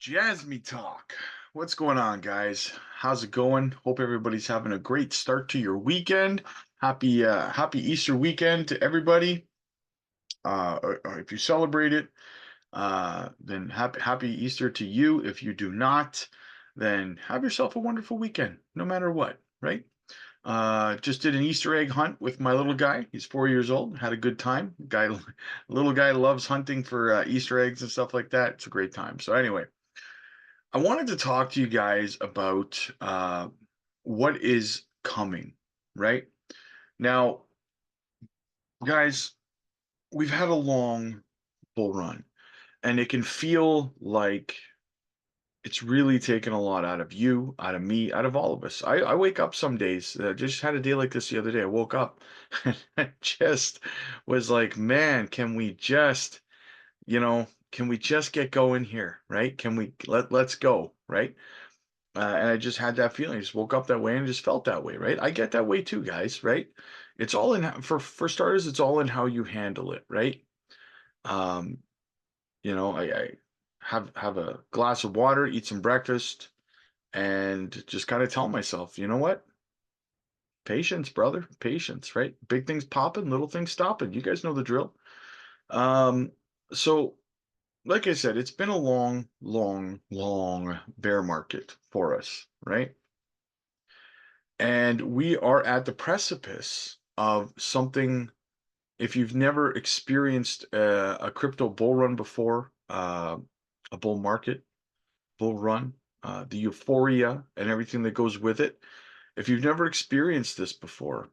Jasmy talk. What's going on, guys? How's it going? Hope everybody's having a great start to your weekend. Happy Easter weekend to everybody. Or if you celebrate it, then happy Easter to you. If you do not, then have yourself a wonderful weekend, no matter what, right? Just did an Easter egg hunt with my little guy. He's 4 years old. Had a good time. Little guy loves hunting for Easter eggs and stuff like that. It's a great time. So anyway, I wanted to talk to you guys about what is coming, right? Now, guys, we've had a long bull run, and it can feel like it's really taken a lot out of you, out of me, out of all of us. I wake up some days, just had a day like this the other day. I woke up and I just was like, man, can we just get going here, right? Can we let's go, right? And I just had that feeling. I just woke up that way and just felt that way, right? I get that way too, guys, right? It's all in for starters, it's all in how you handle it, right? Um, I have a glass of water, eat some breakfast, and just kind of tell myself, you know what? Patience, brother, patience, right? Big things popping, little things stopping. You guys know the drill. Um, so like I said, it's been a long, long, long bear market for us, right? And we are at the precipice of something. If you've never experienced a crypto bull run before, a bull market, bull run, the euphoria and everything that goes with it, if you've never experienced this before,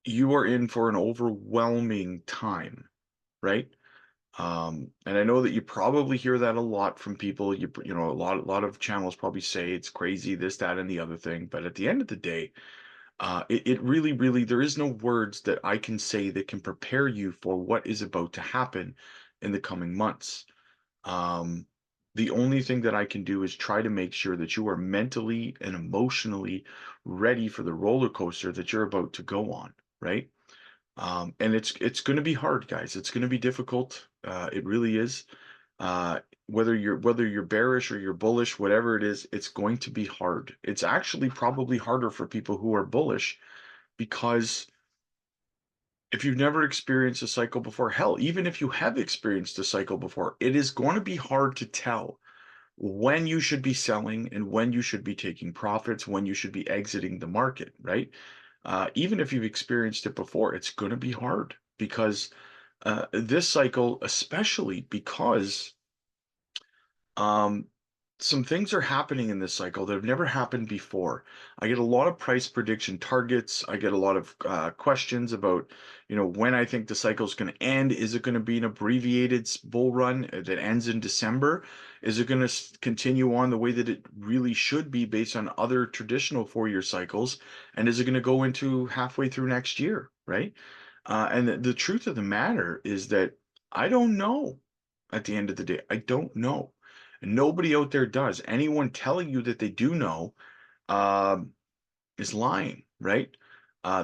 you are in for an overwhelming time, right? And I know that you probably hear that a lot from people. A lot of channels probably say it's crazy, this, that, and the other thing. But at the end of the day, it really, really, there is no words that I can say that can prepare you for what is about to happen in the coming months. Um, the only thing that I can do is try to make sure that you are mentally and emotionally ready for the roller coaster that you're about to go on, right? And it's going to be hard, guys. It's going to be difficult. It really is. Whether you're bearish or you're bullish, whatever it is, it's going to be hard. It's actually probably harder for people who are bullish because if you've never experienced a cycle before, hell, even if you have experienced a cycle before, it is going to be hard to tell when you should be selling and when you should be taking profits, when you should be exiting the market, right? Even if you've experienced it before, it's going to be hard because this cycle, especially because um, some things are happening in this cycle that have never happened before. I get a lot of price prediction targets. I get a lot of questions about, when I think the cycle is going to end. Is it going to be an abbreviated bull run that ends in December? Is it going to continue on the way that it really should be based on other traditional 4-year cycles? And is it going to go into halfway through next year, right? And the truth of the matter is that I don't know at the end of the day. I don't know. Nobody out there does. Anyone telling you that they do know um, is lying, right?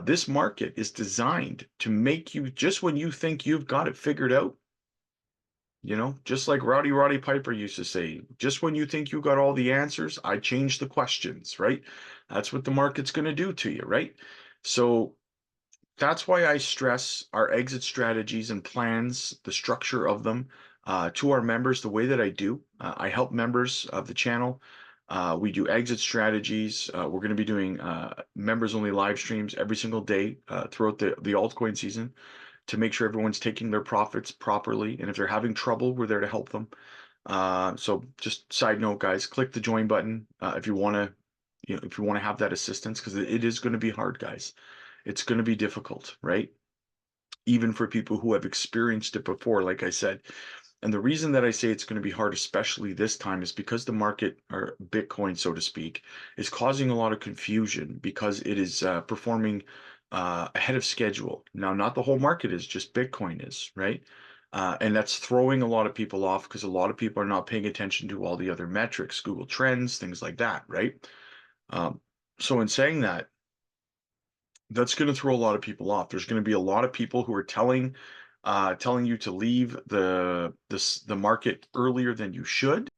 This market is designed to make you just when you think you've got it figured out, just like Roddy Piper used to say, just when you think you got all the answers, I change the questions, right? That's what the market's going to do to you, right? So that's why I stress our exit strategies and plans, the structure of them, to our members the way that I do. I help members of the channel. We do exit strategies. We're going to be doing members only live streams every single day throughout the altcoin season to make sure everyone's taking their profits properly. And if they're having trouble, we're there to help them. So just side note, guys, click the join button if you want to, if you want to have that assistance because it is going to be hard, guys. It's going to be difficult, right? Even for people who have experienced it before, like I said. And the reason that I say it's going to be hard, especially this time, is because the market, or Bitcoin, so to speak, is causing a lot of confusion because it is performing ahead of schedule. Now, not the whole market is, just Bitcoin is, right? And that's throwing a lot of people off because a lot of people are not paying attention to all the other metrics, Google Trends, things like that, right? Um, so in saying that, that's going to throw a lot of people off. There's going to be a lot of people who are telling telling you to leave the market earlier than you should.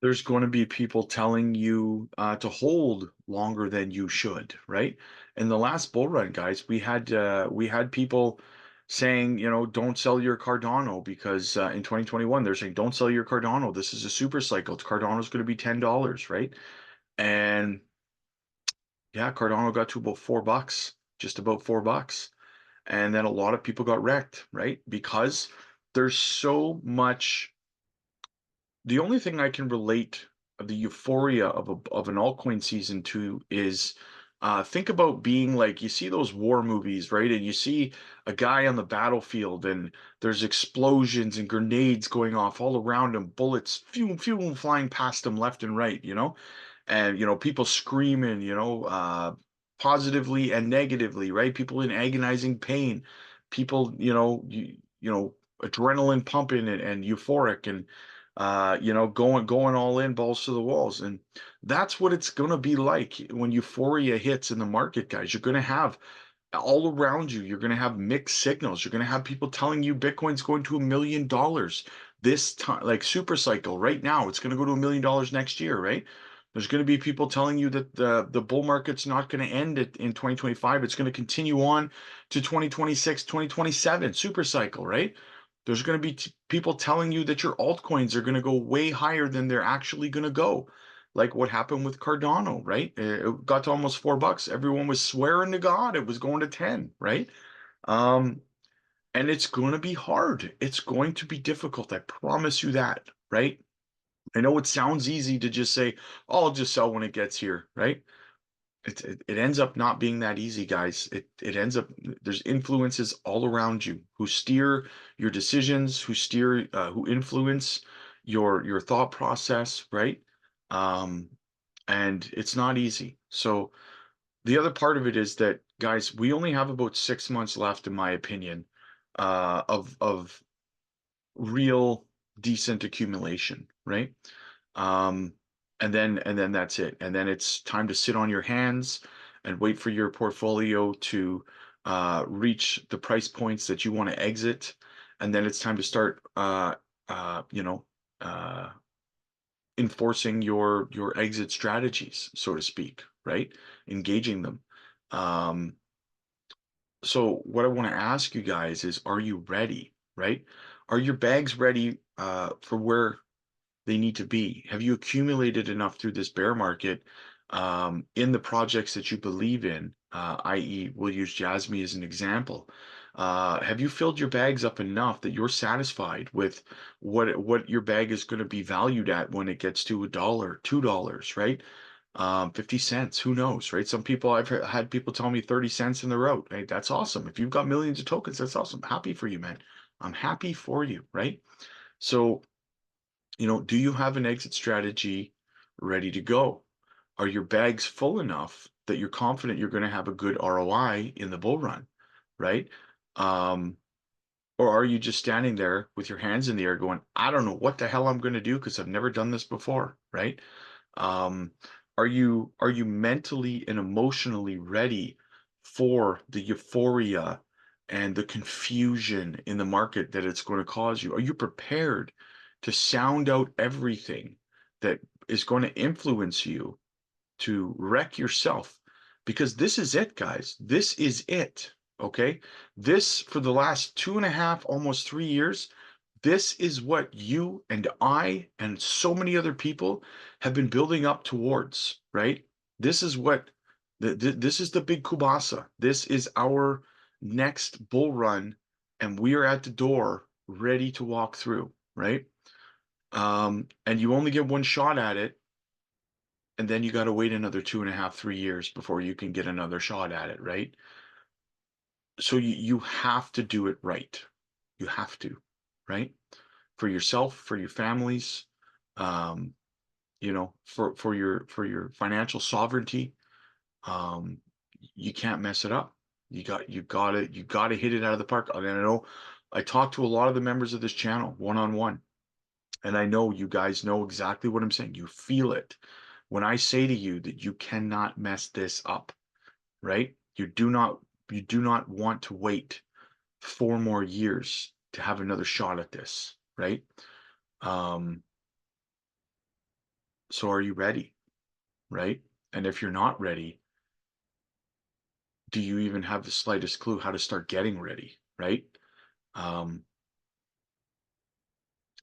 There's going to be people telling you to hold longer than you should, right? In the last bull run, guys, we had people saying, you know, don't sell your Cardano because in 2021 they're saying don't sell your Cardano. This is a super cycle. Cardano's going to be $10, right? And yeah, Cardano got to about $4, just about $4. And then a lot of people got wrecked, right? Because there's so much. The only thing I can relate the euphoria of an altcoin season to is think about being like you see those war movies, right? And you see a guy on the battlefield and there's explosions and grenades going off all around him, bullets flying past him left and right, you know? And people screaming, positively and negatively, right? People in agonizing pain, people, adrenaline pumping and euphoric and going all in, balls to the walls. And that's what it's going to be like when euphoria hits in the market, guys. You're going to have all around you, you're going to have mixed signals. You're going to have people telling you Bitcoin's going to $1 million this time, like super cycle right now. It's going to go to $1 million next year, right? There's going to be people telling you that the bull market's not going to end in 2025. It's going to continue on to 2026, 2027, super cycle, right? There's going to be people telling you that your altcoins are going to go way higher than they're actually going to go. Like what happened with Cardano, right? It got to almost $4. Everyone was swearing to God it was going to 10, right? Um, and it's going to be hard. It's going to be difficult. I promise you that, right? I know it sounds easy to just say, "Oh, I'll just sell when it gets here," right? It ends up not being that easy, guys. It ends up there's influences all around you who steer your decisions, who influence your thought process, right? Um, and it's not easy. So the other part of it is that, guys, we only have about 6 months left, in my opinion, of real decent accumulation, right? Um, and then that's it. And then it's time to sit on your hands and wait for your portfolio to reach the price points that you want to exit. And then it's time to start, uh, you know, uh, enforcing your exit strategies, so to speak, right? Engaging them. Um, so what I want to ask you guys is, are you ready, right? Are your bags ready for where they need to be? Have you accumulated enough through this bear market in the projects that you believe in? I.e., we'll use Jasmy as an example. Have you filled your bags up enough that you're satisfied with what your bag is going to be valued at when it gets to $1, $2, right? 50 cents, who knows, right? Some people had people tell me 30 cents in the road. Hey, that's awesome. If you've got millions of tokens, that's awesome. Happy for you, man. I'm happy for you, right? So do you have an exit strategy ready to go? Are your bags full enough that you're confident you're going to have a good ROI in the bull run, right? Um, or are you just standing there with your hands in the air going, I don't know what the hell I'm going to do because I've never done this before, right? Um, are you mentally and emotionally ready for the euphoria and the confusion in the market that it's going to cause you? Are you prepared to sound out everything that is going to influence you to wreck yourself? Because this is it, guys. This is it. Okay. This, for the last 2.5, almost 3 years, this is what you and I and so many other people have been building up towards, right? This is what this is the big kubasa. This is our next bull run, and we are at the door ready to walk through, right? And you only get one shot at it, and then you got to wait another 2.5, 3 years before you can get another shot at it, right? So you have to do it right. You have to, right? For yourself, for your families, um, for your financial sovereignty. Um, you can't mess it up. You gotta hit it out of the park. And I know I talk to a lot of the members of this channel one-on-one, and I know you guys know exactly what I'm saying. You feel it when I say to you that you cannot mess this up, right? You do not want to wait 4 more years to have another shot at this, right? Um, so are you ready, right? And if you're not ready, do you even have the slightest clue how to start getting ready, right? Um,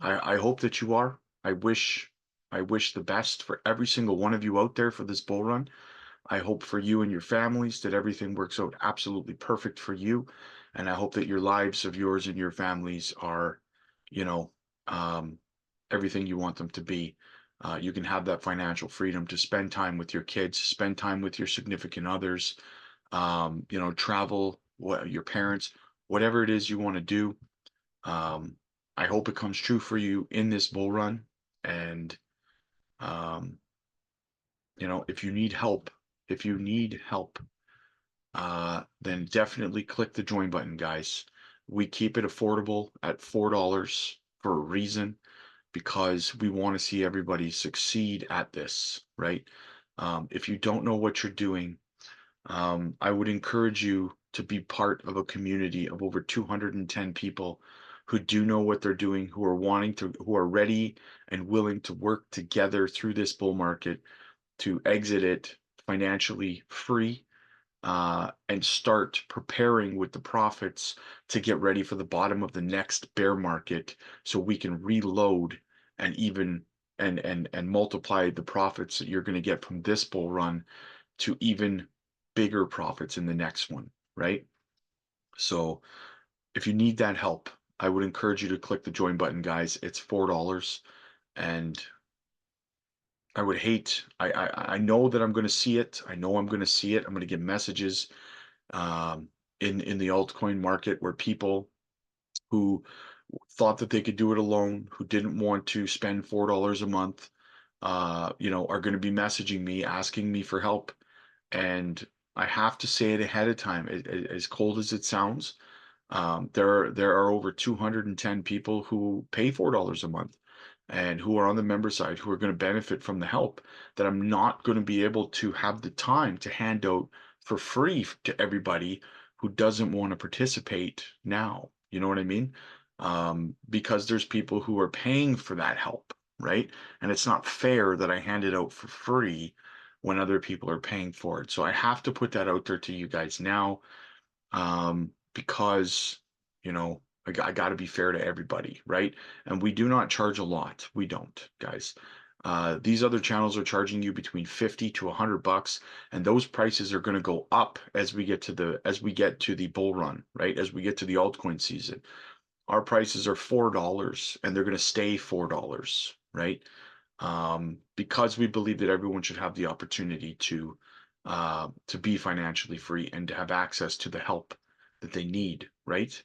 I hope that you are. I wish the best for every single one of you out there for this bull run. I hope for you and your families that everything works out absolutely perfect for you. And I hope that your lives of yours and your families are, you know, um, everything you want them to be. You can have that financial freedom to spend time with your kids, spend time with your significant others, travel, what your parents, whatever it is you want to do. Um, I hope it comes true for you in this bull run. And, um, if you need help, if you need help, then definitely click the join button, guys. We keep it affordable at $4 for a reason because we want to see everybody succeed at this, right? If you don't know what you're doing, I would encourage you to be part of a community of over 210 people who do know what they're doing, who are ready and willing to work together through this bull market to exit it financially free, and start preparing with the profits to get ready for the bottom of the next bear market so we can reload and even and multiply the profits that you're going to get from this bull run to even bigger profits in the next one, right? So if you need that help, I would encourage you to click the join button, guys. It's $4. And I would hate, I know that I'm going to see it. I know I'm going to see it. I'm going to get messages um, in the altcoin market where people who thought that they could do it alone, who didn't want to spend $4 a month, are going to be messaging me, asking me for help. And I have to say it ahead of time, as cold as it sounds. There are over 210 people who pay $4 a month and who are on the member side who are going to benefit from the help that I'm not going to be able to have the time to hand out for free to everybody who doesn't want to participate now. You know what I mean? Because there's people who are paying for that help, right? And it's not fair that I hand it out for free when other people are paying for it. So I have to put that out there to you guys now, because I got to be fair to everybody, right? And we do not charge a lot. We don't, guys. These other channels are charging you between 50 to $100, and those prices are going to go up as we get to the bull run, right? As we get to the altcoin season, our prices are $4, and they're going to stay $4, right? Because we believe that everyone should have the opportunity to be financially free and to have access to the help that they need, right?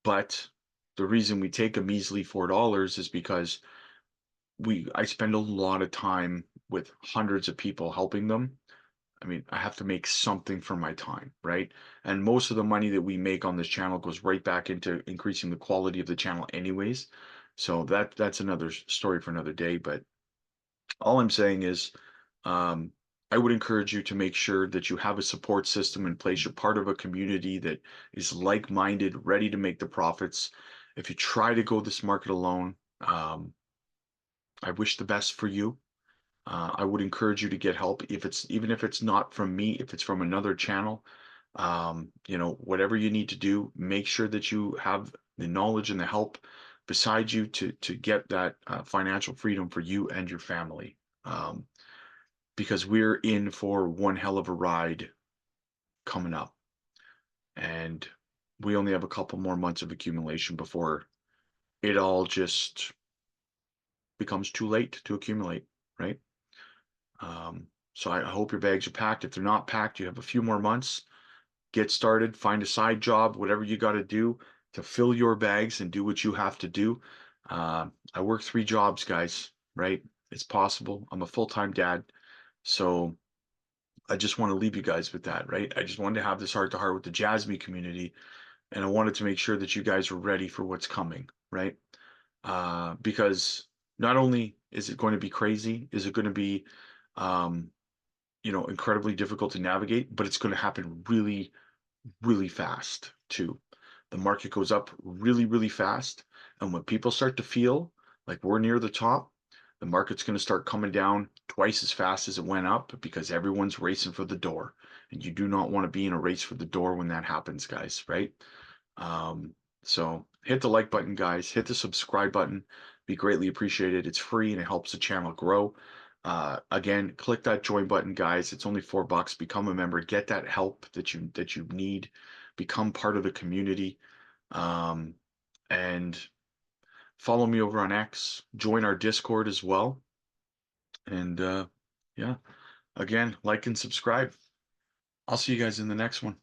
But the reason we take a measly $4 is because I spend a lot of time with hundreds of people helping them. I mean, I have to make something for my time, right? And most of the money that we make on this channel goes right back into increasing the quality of the channel anyways. So that's another story for another day. But all I'm saying is, um, I would encourage you to make sure that you have a support system in place. You're part of a community that is like-minded, ready to make the profits. If you try to go this market alone, I wish the best for you. I would encourage you to get help even if it's not from me, if it's from another channel. Whatever you need to do, make sure that you have the knowledge and the help beside you to get that financial freedom for you and your family. Um, because we're in for one hell of a ride coming up, and we only have a couple more months of accumulation before it all just becomes too late to accumulate, right? So I hope your bags are packed. If they're not packed, you have a few more months. Get started, find a side job, whatever you got to do to fill your bags and do what you have to do. I work 3 jobs, guys, right? It's possible. I'm a full-time dad. So I just want to leave you guys with that, right? I just wanted to have this heart to heart with the JASMY community, and I wanted to make sure that you guys are ready for what's coming, right? Because not only is it going to be crazy, is it going to be, um, incredibly difficult to navigate, but it's going to happen really, really fast too. the market goes up really, really fast. And when people start to feel like we're near the top, the market's going to start coming down twice as fast as it went up because everyone's racing for the door. And you do not want to be in a race for the door when that happens, guys, right? Um, so hit the like button, guys. Hit the subscribe button. Be greatly appreciated. It's free and it helps the channel grow. Again, click that join button, guys. It's only $4. Become a member. Get that help that you need. Become part of the community. Um, and follow me over on X. Join our Discord as well. And yeah, again, like and subscribe. I'll see you guys in the next one.